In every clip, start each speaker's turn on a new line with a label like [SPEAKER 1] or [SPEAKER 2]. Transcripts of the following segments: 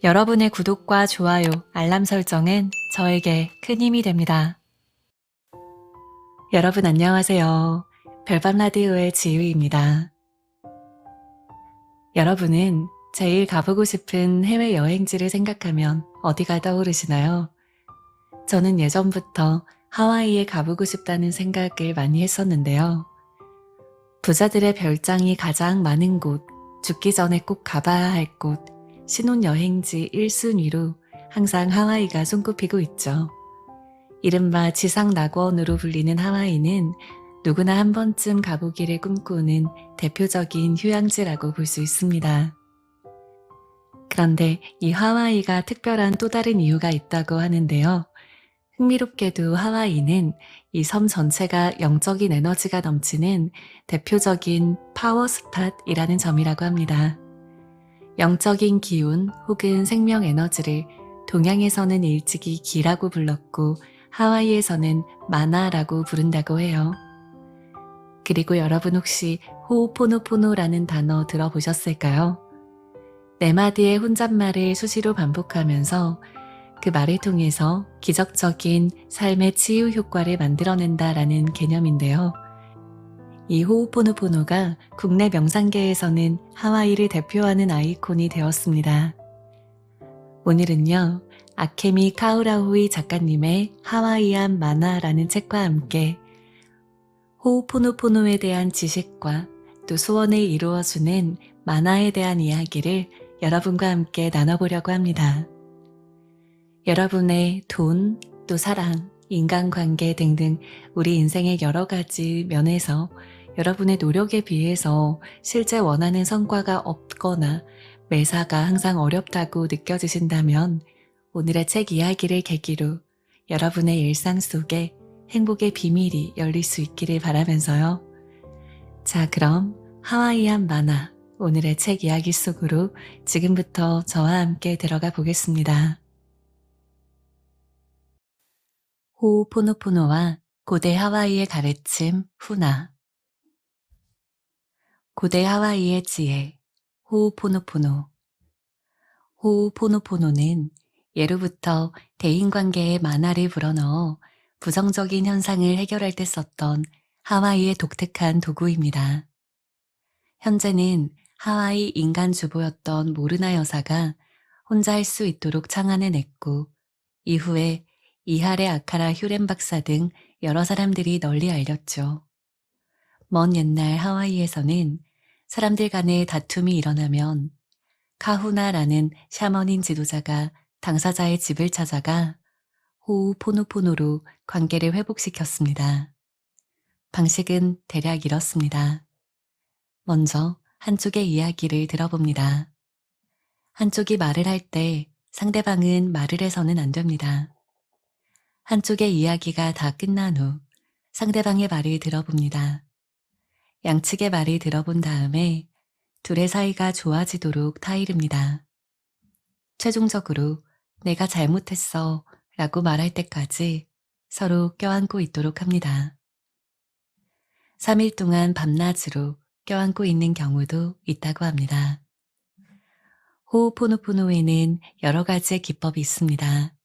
[SPEAKER 1] 여러분의 구독과 좋아요, 알람 설정은 저에게 큰 힘이 됩니다. 여러분 안녕하세요. 별밤 라디오의 지유입니다. 여러분은 제일 가보고 싶은 해외 여행지를 생각하면 어디가 떠오르시나요? 저는 예전부터 하와이에 가보고 싶다는 생각을 많이 했었는데요. 부자들의 별장이 가장 많은 곳, 죽기 전에 꼭 가봐야 할 곳, 신혼여행지 1순위로 항상 하와이가 손꼽히고 있죠. 이른바 지상낙원으로 불리는 하와이는 누구나 한 번쯤 가보기를 꿈꾸는 대표적인 휴양지라고 볼 수 있습니다. 그런데 이 하와이가 특별한 또 다른 이유가 있다고 하는데요. 흥미롭게도 하와이는 이 섬 전체가 영적인 에너지가 넘치는 대표적인 파워 스팟이라는 점이라고 합니다. 영적인 기운 혹은 생명 에너지를 동양에서는 일찍이 기라고 불렀고 하와이에서는 마나라고 부른다고 해요. 그리고 여러분 혹시 호오포노포노라는 단어 들어보셨을까요? 네 마디의 혼잣말을 수시로 반복하면서 그 말을 통해서 기적적인 삶의 치유 효과를 만들어낸다라는 개념인데요. 이 호오포노포노가 국내 명상계에서는 하와이를 대표하는 아이콘이 되었습니다. 오늘은요, 아케미 카우라후이 작가님의 하와이안 마나라는 책과 함께 호오포노포노에 대한 지식과 또 소원을 이루어주는 마나에 대한 이야기를 여러분과 함께 나눠보려고 합니다. 여러분의 돈, 또 사랑, 인간관계 등등 우리 인생의 여러 가지 면에서 여러분의 노력에 비해서 실제 원하는 성과가 없거나 매사가 항상 어렵다고 느껴지신다면 오늘의 책 이야기를 계기로 여러분의 일상 속에 행복의 비밀이 열릴 수 있기를 바라면서요. 자, 그럼 하와이안 마나 오늘의 책 이야기 속으로 지금부터 저와 함께 들어가 보겠습니다. 호오포노포노와 고대 하와이의 가르침 후나. 고대 하와이의 지혜 호오포노포노. 호오포노포노는 예로부터 대인관계에 만화를 불어넣어 부정적인 현상을 해결할 때 썼던 하와이의 독특한 도구입니다. 현재는 하와이 인간 주보였던 모르나 여사가 혼자 할 수 있도록 창안해냈고 이후에 이하레 아카라 휴렌 박사 등 여러 사람들이 널리 알렸죠. 먼 옛날 하와이에서는 사람들 간에 다툼이 일어나면 카후나라는 샤머닌 지도자가 당사자의 집을 찾아가 호우포노포노로 관계를 회복시켰습니다. 방식은 대략 이렇습니다. 먼저 한쪽의 이야기를 들어봅니다. 한쪽이 말을 할 때 상대방은 말을 해서는 안 됩니다. 한쪽의 이야기가 다 끝난 후 상대방의 말을 들어봅니다. 양측의 말을 들어본 다음에 둘의 사이가 좋아지도록 타이릅니다. 최종적으로 내가 잘못했어 라고 말할 때까지 서로 껴안고 있도록 합니다. 3일 동안 밤낮으로 껴안고 있는 경우도 있다고 합니다. 호오포노포노에는 여러 가지의 기법이 있습니다.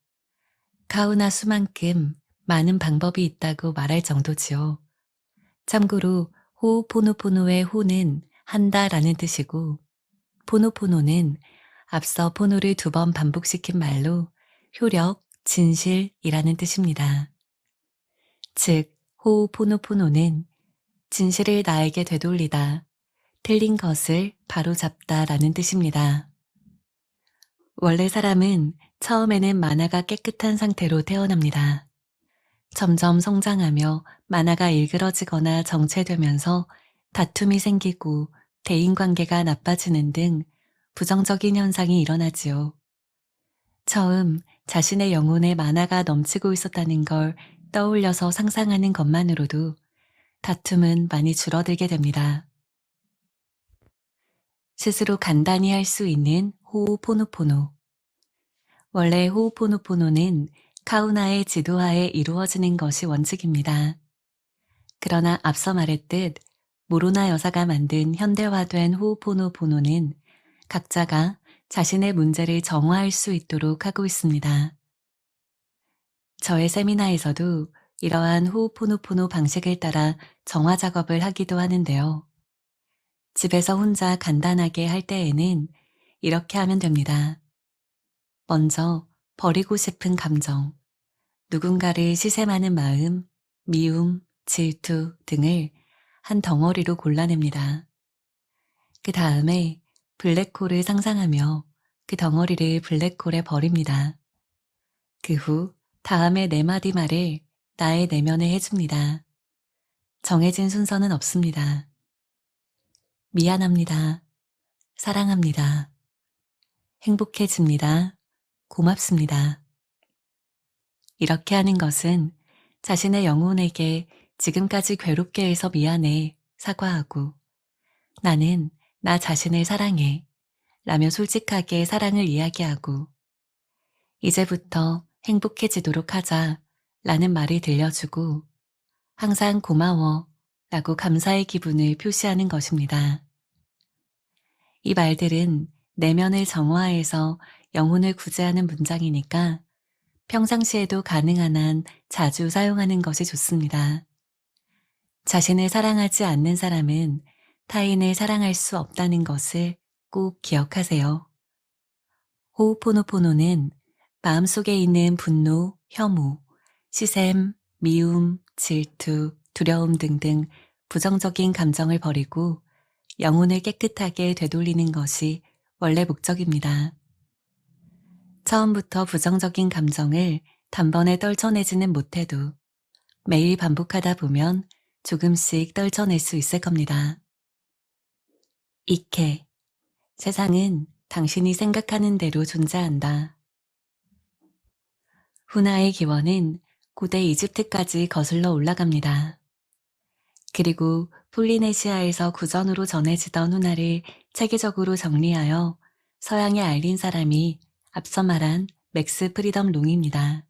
[SPEAKER 1] 카우나 수만큼 많은 방법이 있다고 말할 정도지요. 참고로 호오포노포노의 호는 한다라는 뜻이고 포노포노는 앞서 포노를 2번 반복시킨 말로 효력, 진실이라는 뜻입니다. 즉, 호오포노포노는 진실을 나에게 되돌리다, 틀린 것을 바로잡다 라는 뜻입니다. 원래 사람은 처음에는 만화가 깨끗한 상태로 태어납니다. 점점 성장하며 만화가 일그러지거나 정체되면서 다툼이 생기고 대인관계가 나빠지는 등 부정적인 현상이 일어나지요. 처음 자신의 영혼에 만화가 넘치고 있었다는 걸 떠올려서 상상하는 것만으로도 다툼은 많이 줄어들게 됩니다. 스스로 간단히 할 수 있는 호오포노포노. 원래 호오포노포노는 카우나의 지도하에 이루어지는 것이 원칙입니다. 그러나 앞서 말했듯 모로나 여사가 만든 현대화된 호오포노포노는 각자가 자신의 문제를 정화할 수 있도록 하고 있습니다. 저의 세미나에서도 이러한 호오포노포노 방식을 따라 정화 작업을 하기도 하는데요. 집에서 혼자 간단하게 할 때에는 이렇게 하면 됩니다. 먼저 버리고 싶은 감정, 누군가를 시샘하는 마음, 미움, 질투 등을 한 덩어리로 골라냅니다. 그 다음에 블랙홀을 상상하며 그 덩어리를 블랙홀에 버립니다. 그 후 다음에 네 마디 말을 나의 내면에 해줍니다. 정해진 순서는 없습니다. 미안합니다. 사랑합니다. 행복해집니다. 고맙습니다. 이렇게 하는 것은 자신의 영혼에게 지금까지 괴롭게 해서 미안해 사과하고 나는 나 자신을 사랑해 라며 솔직하게 사랑을 이야기하고 이제부터 행복해지도록 하자 라는 말을 들려주고 항상 고마워 라고 감사의 기분을 표시하는 것입니다. 이 말들은 내면을 정화해서 영혼을 구제하는 문장이니까 평상시에도 가능한 한 자주 사용하는 것이 좋습니다. 자신을 사랑하지 않는 사람은 타인을 사랑할 수 없다는 것을 꼭 기억하세요. 호우포노포노는 마음속에 있는 분노, 혐오, 시샘, 미움, 질투, 두려움 등등 부정적인 감정을 버리고 영혼을 깨끗하게 되돌리는 것이 원래 목적입니다. 처음부터 부정적인 감정을 단번에 떨쳐내지는 못해도 매일 반복하다 보면 조금씩 떨쳐낼 수 있을 겁니다. 이케, 세상은 당신이 생각하는 대로 존재한다. 훈화의 기원은 고대 이집트까지 거슬러 올라갑니다. 그리고 폴리네시아에서 구전으로 전해지던 훈화를 체계적으로 정리하여 서양에 알린 사람이 앞서 말한 맥스 프리덤 롱입니다.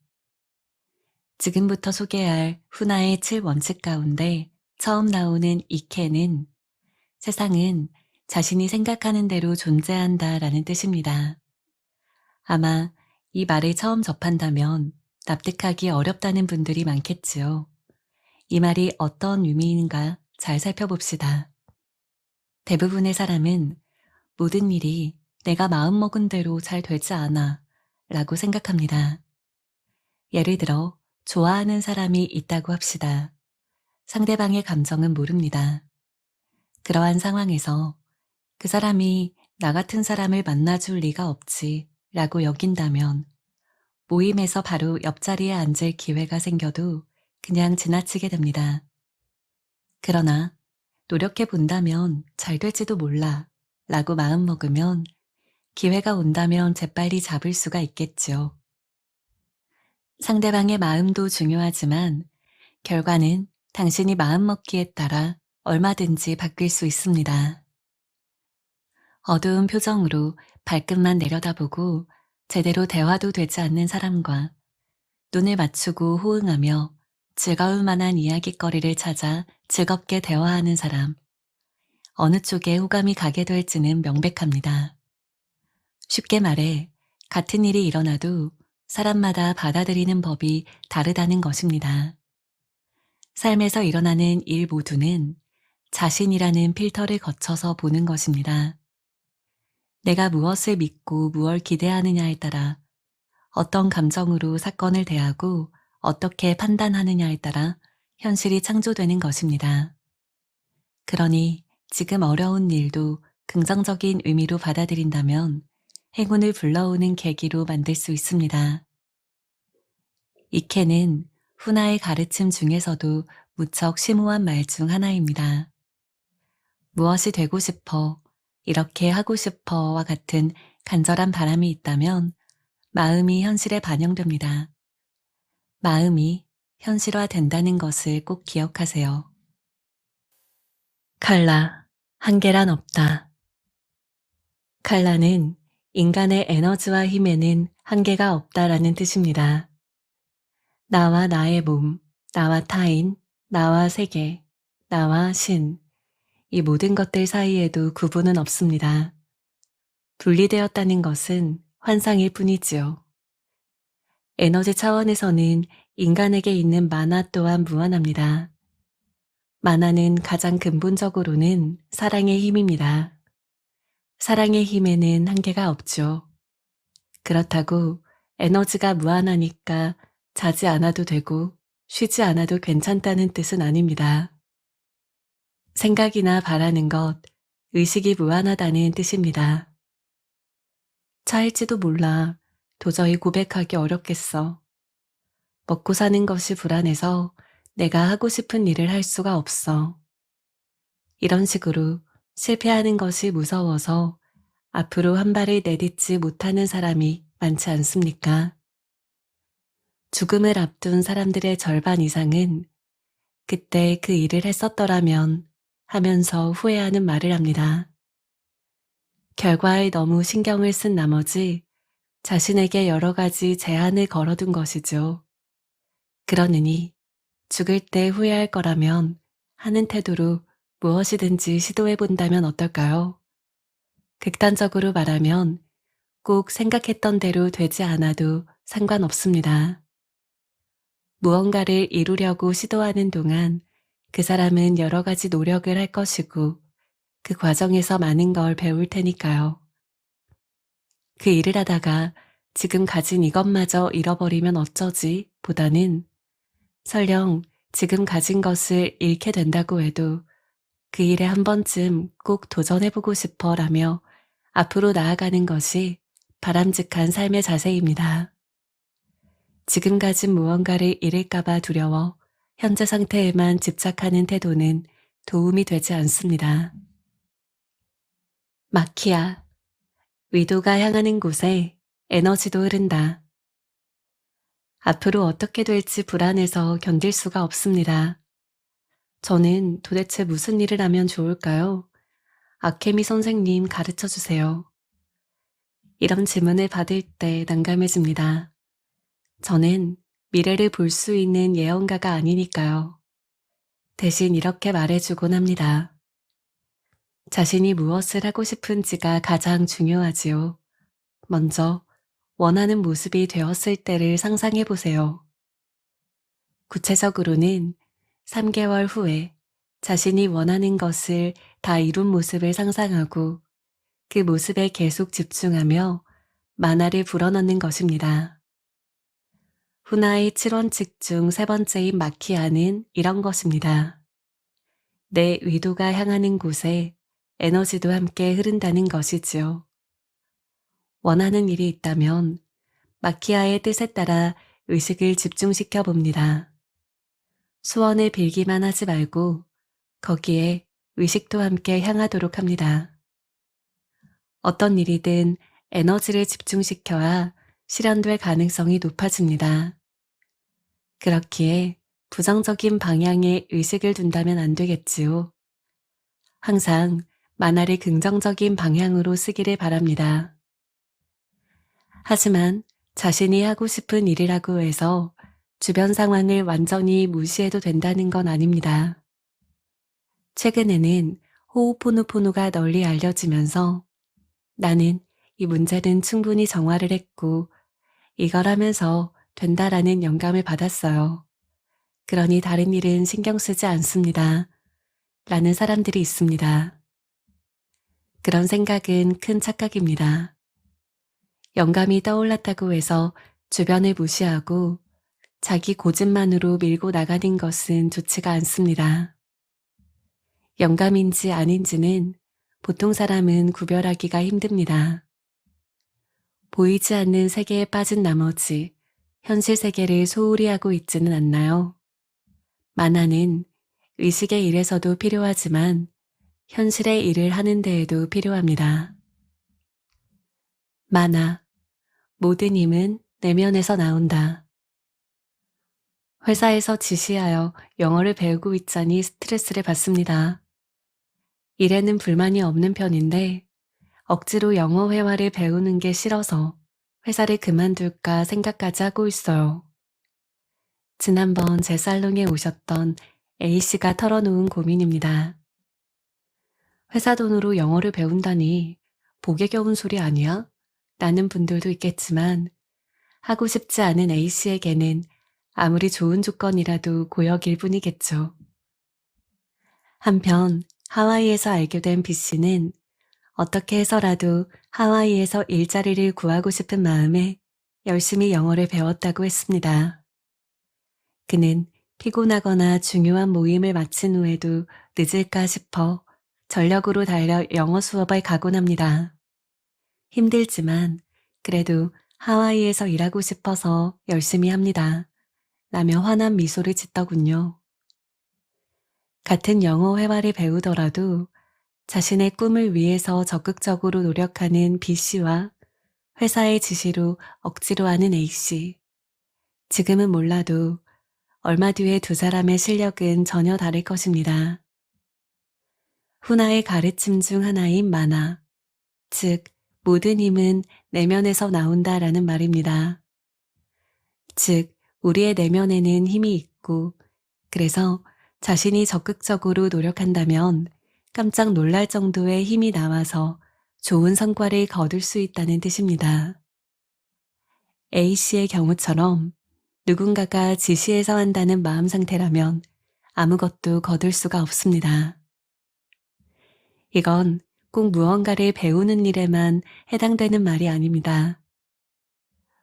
[SPEAKER 1] 지금부터 소개할 훈화의 7원칙 가운데 처음 나오는 이케는 세상은 자신이 생각하는 대로 존재한다 라는 뜻입니다. 아마 이 말을 처음 접한다면 납득하기 어렵다는 분들이 많겠지요. 이 말이 어떤 의미인가 잘 살펴봅시다. 대부분의 사람은 모든 일이 내가 마음먹은 대로 잘 되지 않아 라고 생각합니다. 예를 들어 좋아하는 사람이 있다고 합시다. 상대방의 감정은 모릅니다. 그러한 상황에서 그 사람이 나 같은 사람을 만나줄 리가 없지 라고 여긴다면 모임에서 바로 옆자리에 앉을 기회가 생겨도 그냥 지나치게 됩니다. 그러나 노력해 본다면 잘 될지도 몰라 라고 마음먹으면 기회가 온다면 재빨리 잡을 수가 있겠죠. 상대방의 마음도 중요하지만 결과는 당신이 마음먹기에 따라 얼마든지 바뀔 수 있습니다. 어두운 표정으로 발끝만 내려다보고 제대로 대화도 되지 않는 사람과 눈을 맞추고 호응하며 즐거울 만한 이야깃거리를 찾아 즐겁게 대화하는 사람. 어느 쪽에 호감이 가게 될지는 명백합니다. 쉽게 말해 같은 일이 일어나도 사람마다 받아들이는 법이 다르다는 것입니다. 삶에서 일어나는 일 모두는 자신이라는 필터를 거쳐서 보는 것입니다. 내가 무엇을 믿고 무엇을 기대하느냐에 따라 어떤 감정으로 사건을 대하고 어떻게 판단하느냐에 따라 현실이 창조되는 것입니다. 그러니 지금 어려운 일도 긍정적인 의미로 받아들인다면 행운을 불러오는 계기로 만들 수 있습니다. 이케는 훈화의 가르침 중에서도 무척 심오한 말 중 하나입니다. 무엇이 되고 싶어, 이렇게 하고 싶어와 같은 간절한 바람이 있다면 마음이 현실에 반영됩니다. 마음이 현실화된다는 것을 꼭 기억하세요. 칼라, 한계란 없다. 칼라는 인간의 에너지와 힘에는 한계가 없다라는 뜻입니다. 나와 나의 몸, 나와 타인, 나와 세계, 나와 신, 이 모든 것들 사이에도 구분은 없습니다. 분리되었다는 것은 환상일 뿐이지요. 에너지 차원에서는 인간에게 있는 만화 또한 무한합니다. 만화는 가장 근본적으로는 사랑의 힘입니다. 사랑의 힘에는 한계가 없죠. 그렇다고 에너지가 무한하니까 자지 않아도 되고 쉬지 않아도 괜찮다는 뜻은 아닙니다. 생각이나 바라는 것, 의식이 무한하다는 뜻입니다. 차일지도 몰라. 도저히 고백하기 어렵겠어. 먹고 사는 것이 불안해서 내가 하고 싶은 일을 할 수가 없어. 이런 식으로 실패하는 것이 무서워서 앞으로 한 발을 내딛지 못하는 사람이 많지 않습니까? 죽음을 앞둔 사람들의 절반 이상은 그때 그 일을 했었더라면 하면서 후회하는 말을 합니다. 결과에 너무 신경을 쓴 나머지 자신에게 여러 가지 제한을 걸어둔 것이죠. 그러느니 죽을 때 후회할 거라면 하는 태도로 무엇이든지 시도해 본다면 어떨까요? 극단적으로 말하면 꼭 생각했던 대로 되지 않아도 상관없습니다. 무언가를 이루려고 시도하는 동안 그 사람은 여러 가지 노력을 할 것이고 그 과정에서 많은 걸 배울 테니까요. 그 일을 하다가 지금 가진 이것마저 잃어버리면 어쩌지 보다는 설령 지금 가진 것을 잃게 된다고 해도 그 일에 한 번쯤 꼭 도전해보고 싶어 라며 앞으로 나아가는 것이 바람직한 삶의 자세입니다. 지금 가진 무언가를 잃을까봐 두려워 현재 상태에만 집착하는 태도는 도움이 되지 않습니다. 마키아, 위도가 향하는 곳에 에너지도 흐른다. 앞으로 어떻게 될지 불안해서 견딜 수가 없습니다. 저는 도대체 무슨 일을 하면 좋을까요? 아케미 선생님 가르쳐 주세요. 이런 질문을 받을 때 난감해집니다. 저는 미래를 볼 수 있는 예언가가 아니니까요. 대신 이렇게 말해주곤 합니다. 자신이 무엇을 하고 싶은지가 가장 중요하지요. 먼저 원하는 모습이 되었을 때를 상상해 보세요. 구체적으로는 3개월 후에 자신이 원하는 것을 다 이룬 모습을 상상하고 그 모습에 계속 집중하며 만화를 불어넣는 것입니다. 훈아의 7원칙 중 3번째인 마키아는 이런 것입니다. 내 의도가 향하는 곳에 에너지도 함께 흐른다는 것이지요. 원하는 일이 있다면 마키아의 뜻에 따라 의식을 집중시켜 봅니다. 소원을 빌기만 하지 말고 거기에 의식도 함께 향하도록 합니다. 어떤 일이든 에너지를 집중시켜야 실현될 가능성이 높아집니다. 그렇기에 부정적인 방향에 의식을 둔다면 안 되겠지요. 항상 만화를 긍정적인 방향으로 쓰기를 바랍니다. 하지만 자신이 하고 싶은 일이라고 해서 주변 상황을 완전히 무시해도 된다는 건 아닙니다. 최근에는 호우포노포노가 널리 알려지면서 나는 이 문제는 충분히 정화를 했고 이걸 하면서 된다라는 영감을 받았어요. 그러니 다른 일은 신경 쓰지 않습니다. 라는 사람들이 있습니다. 그런 생각은 큰 착각입니다. 영감이 떠올랐다고 해서 주변을 무시하고 자기 고집만으로 밀고 나가는 것은 좋지가 않습니다. 영감인지 아닌지는 보통 사람은 구별하기가 힘듭니다. 보이지 않는 세계에 빠진 나머지 현실 세계를 소홀히 하고 있지는 않나요? 만화는 의식의 일에서도 필요하지만 현실의 일을 하는 데에도 필요합니다. 만화, 모든 힘은 내면에서 나온다. 회사에서 지시하여 영어를 배우고 있자니 스트레스를 받습니다. 일에는 불만이 없는 편인데 억지로 영어 회화를 배우는 게 싫어서 회사를 그만둘까 생각까지 하고 있어요. 지난번 제 살롱에 오셨던 A씨가 털어놓은 고민입니다. 회사 돈으로 영어를 배운다니 복에 겨운 소리 아니야? 라는 분들도 있겠지만 하고 싶지 않은 A씨에게는 아무리 좋은 조건이라도 고역일 뿐이겠죠. 한편 하와이에서 알게 된 B씨는 어떻게 해서라도 하와이에서 일자리를 구하고 싶은 마음에 열심히 영어를 배웠다고 했습니다. 그는 피곤하거나 중요한 모임을 마친 후에도 늦을까 싶어 전력으로 달려 영어 수업을 가곤 합니다. 힘들지만 그래도 하와이에서 일하고 싶어서 열심히 합니다. 라며 환한 미소를 짓더군요. 같은 영어 회화를 배우더라도 자신의 꿈을 위해서 적극적으로 노력하는 B씨와 회사의 지시로 억지로 하는 A씨. 지금은 몰라도 얼마 뒤에 두 사람의 실력은 전혀 다를 것입니다. 훈아의 가르침 중 하나인 만화, 즉 모든 힘은 내면에서 나온다라는 말입니다. 즉 우리의 내면에는 힘이 있고 그래서 자신이 적극적으로 노력한다면 깜짝 놀랄 정도의 힘이 나와서 좋은 성과를 거둘 수 있다는 뜻입니다. A씨의 경우처럼 누군가가 지시해서 한다는 마음 상태라면 아무것도 거둘 수가 없습니다. 이건 꼭 무언가를 배우는 일에만 해당되는 말이 아닙니다.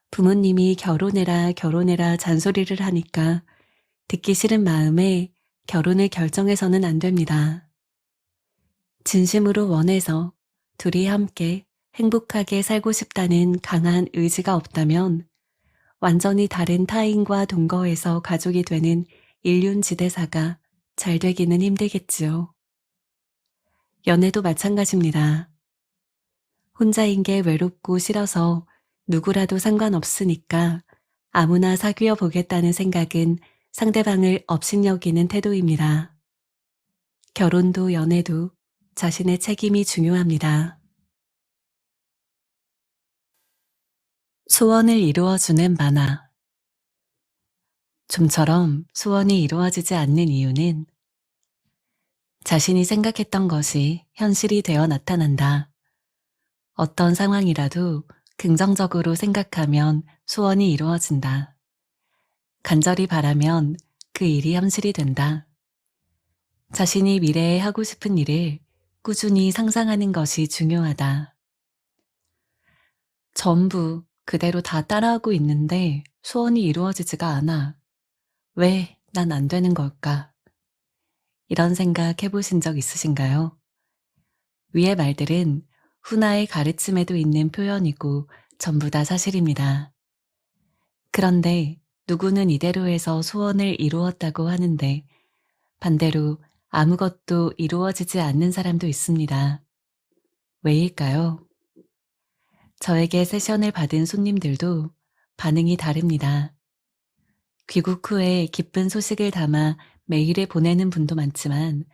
[SPEAKER 1] 부모님이 결혼해라 결혼해라 잔소리를 하니까 듣기 싫은 마음에 결혼을 결정해서는 안 됩니다. 진심으로 원해서 둘이 함께 행복하게 살고 싶다는 강한 의지가 없다면 완전히 다른 타인과 동거해서 가족이 되는 일륜지대사가 잘 되기는 힘들겠지요. 연애도 마찬가지입니다. 혼자인 게 외롭고 싫어서 누구라도 상관없으니까 아무나 사귀어 보겠다는 생각은 상대방을 업신여기는 태도입니다. 결혼도 연애도 자신의 책임이 중요합니다. 소원을 이루어주는 만화. 좀처럼 소원이 이루어지지 않는 이유는 자신이 생각했던 것이 현실이 되어 나타난다. 어떤 상황이라도 긍정적으로 생각하면 소원이 이루어진다. 간절히 바라면 그 일이 현실이 된다. 자신이 미래에 하고 싶은 일을 꾸준히 상상하는 것이 중요하다. 전부 그대로 다 따라하고 있는데 소원이 이루어지지가 않아. 왜 난 안 되는 걸까? 이런 생각 해보신 적 있으신가요? 위의 말들은 훈아의 가르침에도 있는 표현이고 전부 다 사실입니다. 그런데 누구는 이대로 해서 소원을 이루었다고 하는데 반대로 아무것도 이루어지지 않는 사람도 있습니다. 왜일까요? 저에게 세션을 받은 손님들도 반응이 다릅니다. 귀국 후에 기쁜 소식을 담아 메일을 보내는 분도 많지만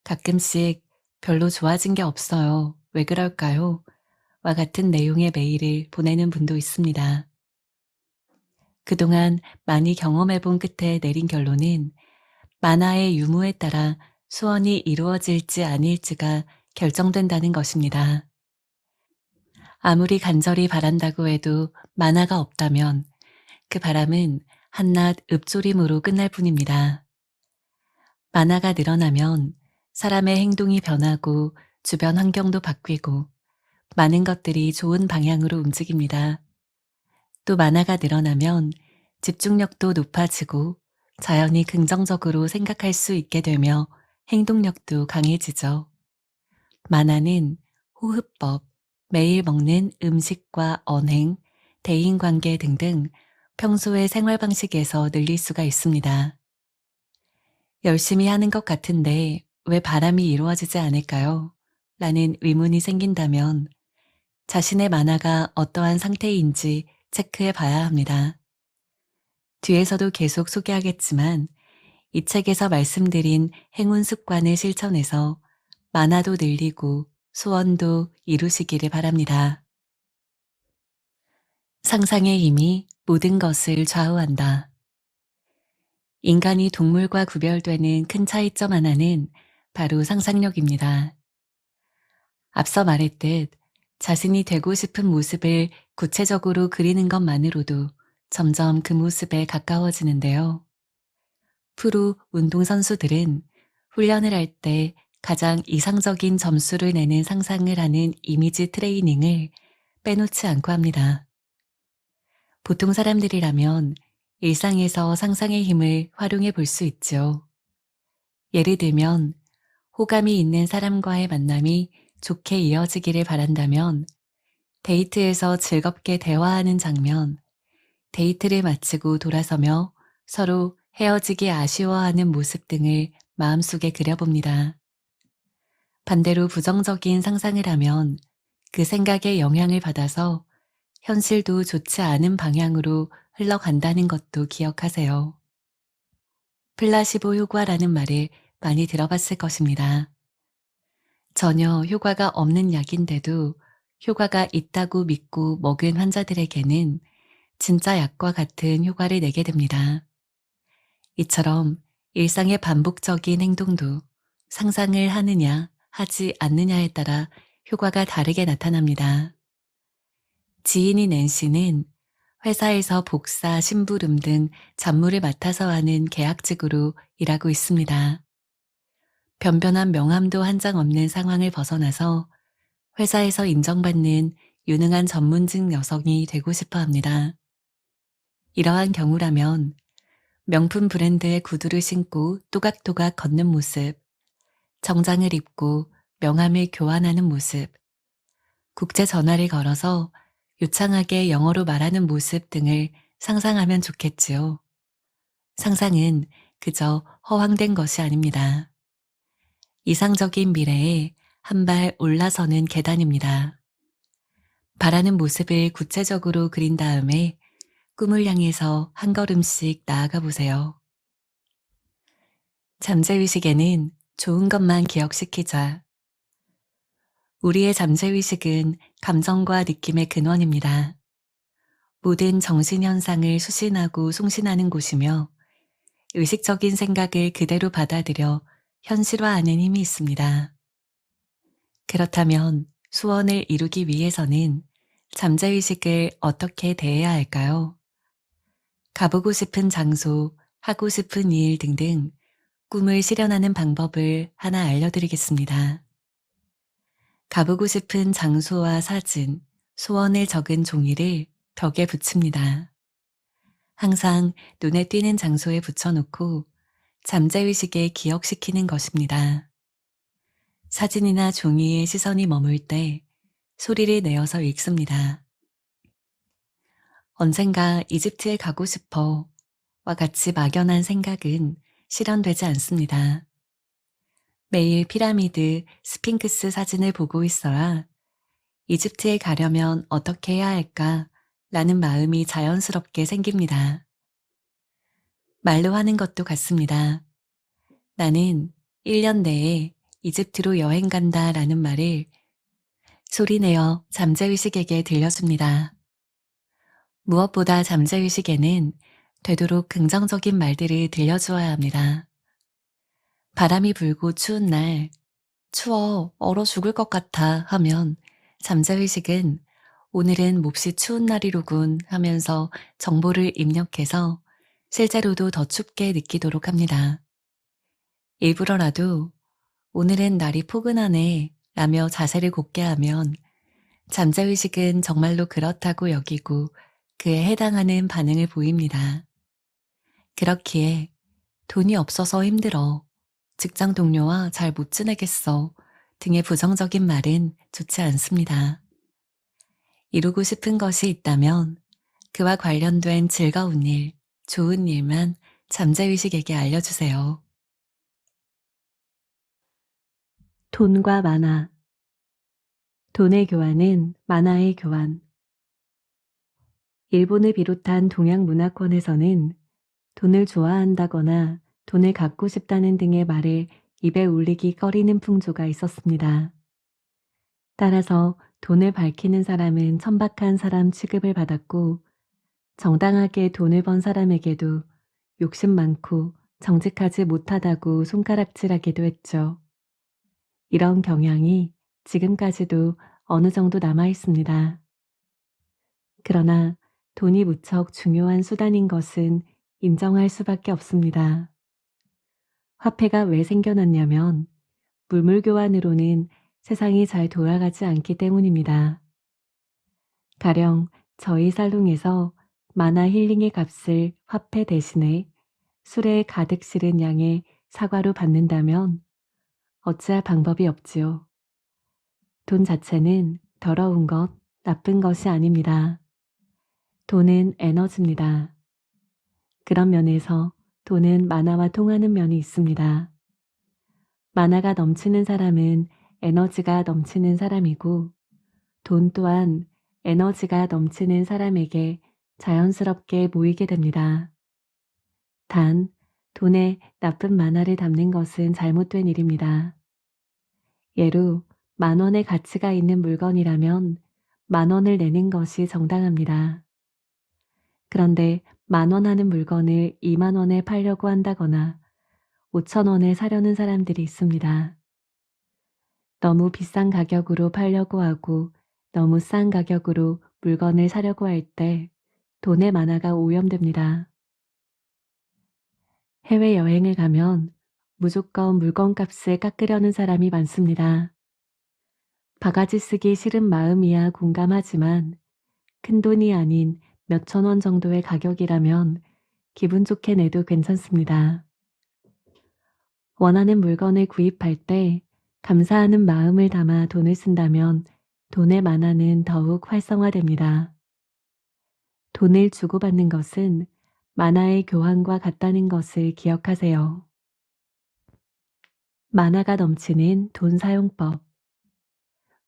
[SPEAKER 1] 가끔씩 별로 좋아진 게 없어요. 왜 그럴까요? 와 같은 내용의 메일을 보내는 분도 있습니다. 그동안 많이 경험해 본 끝에 내린 결론은 만화의 유무에 따라 소원이 이루어질지 아닐지가 결정된다는 것입니다. 아무리 간절히 바란다고 해도 만화가 없다면 그 바람은 한낱 읊조림으로 끝날 뿐입니다. 만화가 늘어나면 사람의 행동이 변하고 주변 환경도 바뀌고 많은 것들이 좋은 방향으로 움직입니다. 또 만화가 늘어나면 집중력도 높아지고 자연히 긍정적으로 생각할 수 있게 되며 행동력도 강해지죠. 만화는 호흡법, 매일 먹는 음식과 언행, 대인관계 등등 평소의 생활 방식에서 늘릴 수가 있습니다. 열심히 하는 것 같은데 왜 바람이 이루어지지 않을까요? 라는 의문이 생긴다면 자신의 만화가 어떠한 상태인지 체크해 봐야 합니다. 뒤에서도 계속 소개하겠지만 이 책에서 말씀드린 행운 습관을 실천해서 만화도 늘리고 소원도 이루시기를 바랍니다. 상상의 힘이 모든 것을 좌우한다. 인간이 동물과 구별되는 큰 차이점 하나는 바로 상상력입니다. 앞서 말했듯 자신이 되고 싶은 모습을 구체적으로 그리는 것만으로도 점점 그 모습에 가까워지는데요. 프로 운동선수들은 훈련을 할 때 가장 이상적인 점수를 내는 상상을 하는 이미지 트레이닝을 빼놓지 않고 합니다. 보통 사람들이라면 일상에서 상상의 힘을 활용해 볼 수 있죠. 예를 들면 호감이 있는 사람과의 만남이 좋게 이어지기를 바란다면 데이트에서 즐겁게 대화하는 장면, 데이트를 마치고 돌아서며 서로 헤어지기 아쉬워하는 모습 등을 마음속에 그려봅니다. 반대로 부정적인 상상을 하면 그 생각에 영향을 받아서 현실도 좋지 않은 방향으로 흘러간다는 것도 기억하세요. 플라시보 효과라는 말을 많이 들어봤을 것입니다. 전혀 효과가 없는 약인데도 효과가 있다고 믿고 먹은 환자들에게는 진짜 약과 같은 효과를 내게 됩니다. 이처럼 일상의 반복적인 행동도 상상을 하느냐 하지 않느냐에 따라 효과가 다르게 나타납니다. 지인인 낸시는 회사에서 복사, 심부름 등 잡무를 맡아서 하는 계약직으로 일하고 있습니다. 변변한 명함도 한 장 없는 상황을 벗어나서 회사에서 인정받는 유능한 전문직 여성이 되고 싶어 합니다. 이러한 경우라면 명품 브랜드의 구두를 신고 또각또각 걷는 모습, 정장을 입고 명함을 교환하는 모습, 국제 전화를 걸어서 유창하게 영어로 말하는 모습 등을 상상하면 좋겠지요. 상상은 그저 허황된 것이 아닙니다. 이상적인 미래에 한 발 올라서는 계단입니다. 바라는 모습을 구체적으로 그린 다음에 꿈을 향해서 한 걸음씩 나아가 보세요. 잠재의식에는 좋은 것만 기억시키자. 우리의 잠재의식은 감정과 느낌의 근원입니다. 모든 정신현상을 수신하고 송신하는 곳이며 의식적인 생각을 그대로 받아들여 현실화하는 힘이 있습니다. 그렇다면 소원을 이루기 위해서는 잠재의식을 어떻게 대해야 할까요? 가보고 싶은 장소, 하고 싶은 일 등등 꿈을 실현하는 방법을 하나 알려드리겠습니다. 가보고 싶은 장소와 사진, 소원을 적은 종이를 벽에 붙입니다. 항상 눈에 띄는 장소에 붙여놓고 잠재의식에 기억시키는 것입니다. 사진이나 종이에 시선이 머물 때 소리를 내어서 읽습니다. 언젠가 이집트에 가고 싶어 와 같이 막연한 생각은 실현되지 않습니다. 매일 피라미드, 스핑크스 사진을 보고 있어야 이집트에 가려면 어떻게 해야 할까 라는 마음이 자연스럽게 생깁니다. 말로 하는 것도 같습니다. 나는 1년 내에 이집트로 여행 간다 라는 말을 소리내어 잠재의식에게 들려줍니다. 무엇보다 잠재의식에는 되도록 긍정적인 말들을 들려주어야 합니다. 바람이 불고 추운 날, 추워, 얼어 죽을 것 같아 하면 잠재의식은 오늘은 몹시 추운 날이로군 하면서 정보를 입력해서 실제로도 더 춥게 느끼도록 합니다. 일부러라도 오늘은 날이 포근하네 라며 자세를 곧게 하면 잠재의식은 정말로 그렇다고 여기고 그에 해당하는 반응을 보입니다. 그렇기에 돈이 없어서 힘들어, 직장 동료와 잘 못 지내겠어 등의 부정적인 말은 좋지 않습니다. 이루고 싶은 것이 있다면 그와 관련된 즐거운 일, 좋은 일만 잠재의식에게 알려주세요. 돈과 만화. 돈의 교환은 만화의 교환. 일본을 비롯한 동양 문화권에서는 돈을 좋아한다거나 돈을 갖고 싶다는 등의 말을 입에 올리기 꺼리는 풍조가 있었습니다. 따라서 돈을 밝히는 사람은 천박한 사람 취급을 받았고 정당하게 돈을 번 사람에게도 욕심 많고 정직하지 못하다고 손가락질하기도 했죠. 이런 경향이 지금까지도 어느 정도 남아 있습니다. 그러나 돈이 무척 중요한 수단인 것은 인정할 수밖에 없습니다. 화폐가 왜 생겨났냐면 물물 교환으로는 세상이 잘 돌아가지 않기 때문입니다. 가령 저희 살롱에서 만화 힐링의 값을 화폐 대신에 술에 가득 실은 양의 사과로 받는다면 어찌할 방법이 없지요. 돈 자체는 더러운 것, 나쁜 것이 아닙니다. 돈은 에너지입니다. 그런 면에서 돈은 만화와 통하는 면이 있습니다. 만화가 넘치는 사람은 에너지가 넘치는 사람이고 돈 또한 에너지가 넘치는 사람에게 자연스럽게 모이게 됩니다. 단, 돈에 나쁜 만화를 담는 것은 잘못된 일입니다. 예로 10,000원의 가치가 있는 물건이라면 10,000원을 내는 것이 정당합니다. 그런데 10,000원 하는 물건을 20,000원에 팔려고 한다거나 5,000원에 사려는 사람들이 있습니다. 너무 비싼 가격으로 팔려고 하고 너무 싼 가격으로 물건을 사려고 할 때 돈의 만화가 오염됩니다. 해외여행을 가면 무조건 물건값을 깎으려는 사람이 많습니다. 바가지 쓰기 싫은 마음이야 공감하지만 큰돈이 아닌 몇천 원 정도의 가격이라면 기분 좋게 내도 괜찮습니다. 원하는 물건을 구입할 때 감사하는 마음을 담아 돈을 쓴다면 돈의 만화는 더욱 활성화됩니다. 돈을 주고받는 것은 만화의 교환과 같다는 것을 기억하세요. 만화가 넘치는 돈 사용법.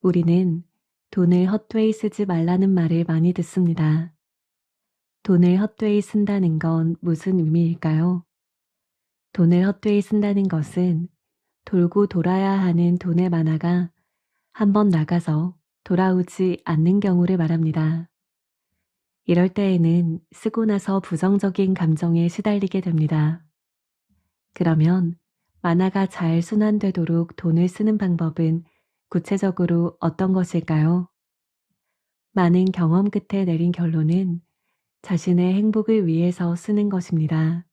[SPEAKER 1] 우리는 돈을 헛되이 쓰지 말라는 말을 많이 듣습니다. 돈을 헛되이 쓴다는 건 무슨 의미일까요? 돈을 헛되이 쓴다는 것은 돌고 돌아야 하는 돈의 만화가 한번 나가서 돌아오지 않는 경우를 말합니다. 이럴 때에는 쓰고 나서 부정적인 감정에 시달리게 됩니다. 그러면 만화가 잘 순환되도록 돈을 쓰는 방법은 구체적으로 어떤 것일까요? 많은 경험 끝에 내린 결론은 자신의 행복을 위해서 쓰는 것입니다.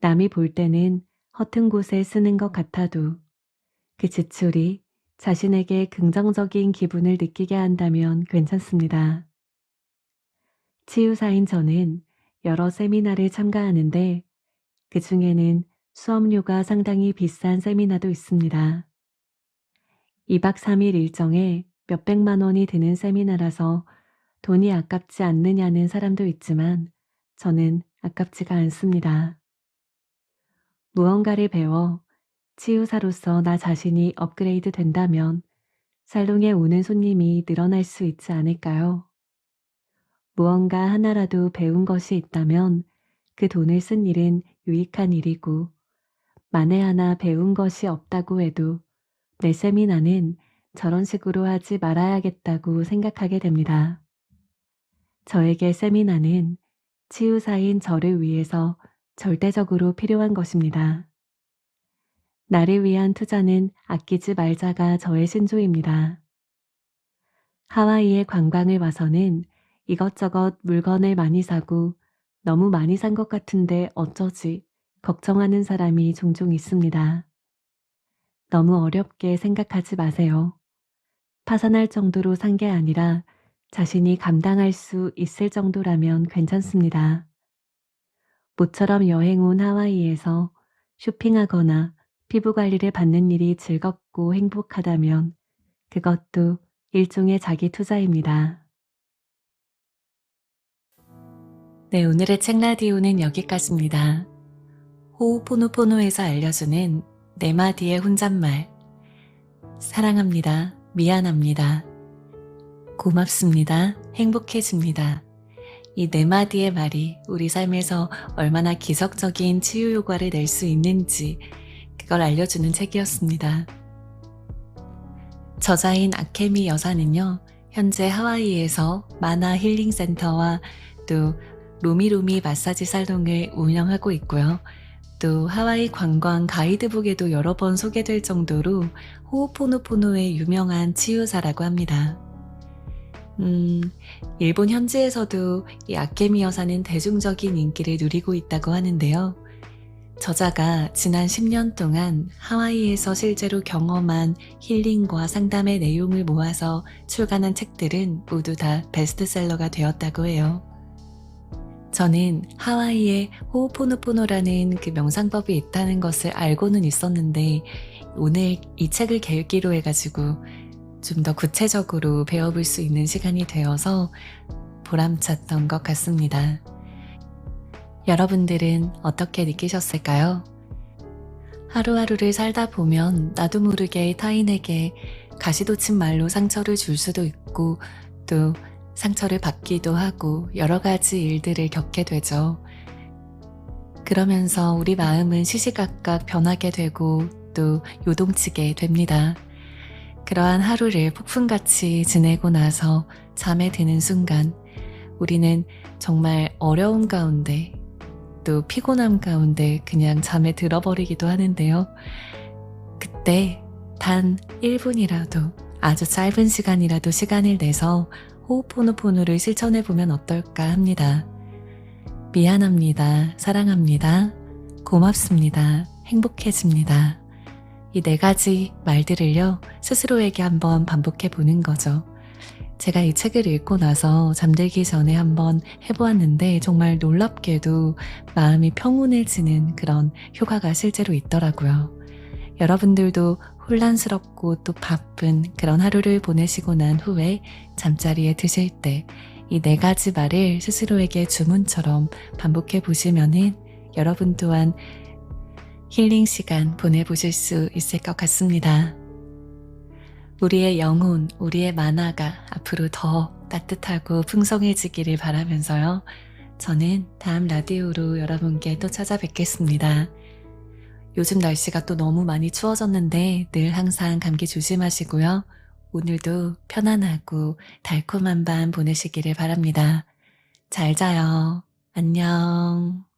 [SPEAKER 1] 남이 볼 때는 허튼 곳에 쓰는 것 같아도 그 지출이 자신에게 긍정적인 기분을 느끼게 한다면 괜찮습니다. 치유사인 저는 여러 세미나를 참가하는데 그 중에는 수업료가 상당히 비싼 세미나도 있습니다. 2박 3일 일정에 몇백만 원이 드는 세미나라서 돈이 아깝지 않느냐는 사람도 있지만 저는 아깝지가 않습니다. 무언가를 배워 치유사로서 나 자신이 업그레이드 된다면 살롱에 오는 손님이 늘어날 수 있지 않을까요? 무언가 하나라도 배운 것이 있다면 그 돈을 쓴 일은 유익한 일이고 만에 하나 배운 것이 없다고 해도 내 세미나는 저런 식으로 하지 말아야겠다고 생각하게 됩니다. 저에게 세미나는 치유사인 저를 위해서 절대적으로 필요한 것입니다. 나를 위한 투자는 아끼지 말자가 저의 신조입니다. 하와이에 관광을 와서는 이것저것 물건을 많이 사고 너무 많이 산 것 같은데 어쩌지 걱정하는 사람이 종종 있습니다. 너무 어렵게 생각하지 마세요. 파산할 정도로 산 게 아니라 자신이 감당할 수 있을 정도라면 괜찮습니다. 모처럼 여행 온 하와이에서 쇼핑하거나 피부 관리를 받는 일이 즐겁고 행복하다면 그것도 일종의 자기 투자입니다. 네, 오늘의 책 라디오는 여기까지입니다. 호우포노포노에서 알려주는 네 마디의 혼잣말. 사랑합니다. 미안합니다. 고맙습니다. 행복해집니다. 이 네 마디의 말이 우리 삶에서 얼마나 기적적인 치유 효과를 낼 수 있는지 그걸 알려주는 책이었습니다. 저자인 아케미 여사는요, 현재 하와이에서 만화 힐링 센터와 또 로미로미 마사지 살롱을 운영하고 있고요. 또 하와이 관광 가이드북에도 여러 번 소개될 정도로 호오포노포노의 유명한 치유사라고 합니다. 일본 현지에서도 이 아케미 여사는 대중적인 인기를 누리고 있다고 하는데요. 저자가 지난 10년 동안 하와이에서 실제로 경험한 힐링과 상담의 내용을 모아서 출간한 책들은 모두 다 베스트셀러가 되었다고 해요. 저는 하와이에 호오포노포노라는 그 명상법이 있다는 것을 알고는 있었는데 오늘 이 책을 계기로 해가지고 좀 더 구체적으로 배워볼 수 있는 시간이 되어서 보람찼던 것 같습니다. 여러분들은 어떻게 느끼셨을까요? 하루하루를 살다 보면 나도 모르게 타인에게 가시돋친 말로 상처를 줄 수도 있고 또 상처를 받기도 하고 여러 가지 일들을 겪게 되죠. 그러면서 우리 마음은 시시각각 변하게 되고 또 요동치게 됩니다. 그러한 하루를 폭풍같이 지내고 나서 잠에 드는 순간 우리는 정말 어려움 가운데 또 피곤함 가운데 그냥 잠에 들어버리기도 하는데요. 그때 단 1분이라도 아주 짧은 시간이라도 시간을 내서 호오포노포노를 실천해보면 어떨까 합니다. 미안합니다. 사랑합니다. 고맙습니다. 행복해집니다. 이 4가지 말들을요, 스스로에게 한번 반복해 보는 거죠. 제가 이 책을 읽고 나서 잠들기 전에 한번 해보았는데 정말 놀랍게도 마음이 평온해지는 그런 효과가 실제로 있더라고요. 여러분들도 혼란스럽고 또 바쁜 그런 하루를 보내시고 난 후에 잠자리에 드실 때 이 4가지 말을 스스로에게 주문처럼 반복해 보시면은 여러분 또한 힐링 시간 보내보실 수 있을 것 같습니다. 우리의 영혼, 우리의 만화가 앞으로 더 따뜻하고 풍성해지기를 바라면서요. 저는 다음 라디오로 여러분께 또 찾아뵙겠습니다. 요즘 날씨가 또 너무 많이 추워졌는데 늘 항상 감기 조심하시고요. 오늘도 편안하고 달콤한 밤 보내시기를 바랍니다. 잘 자요. 안녕.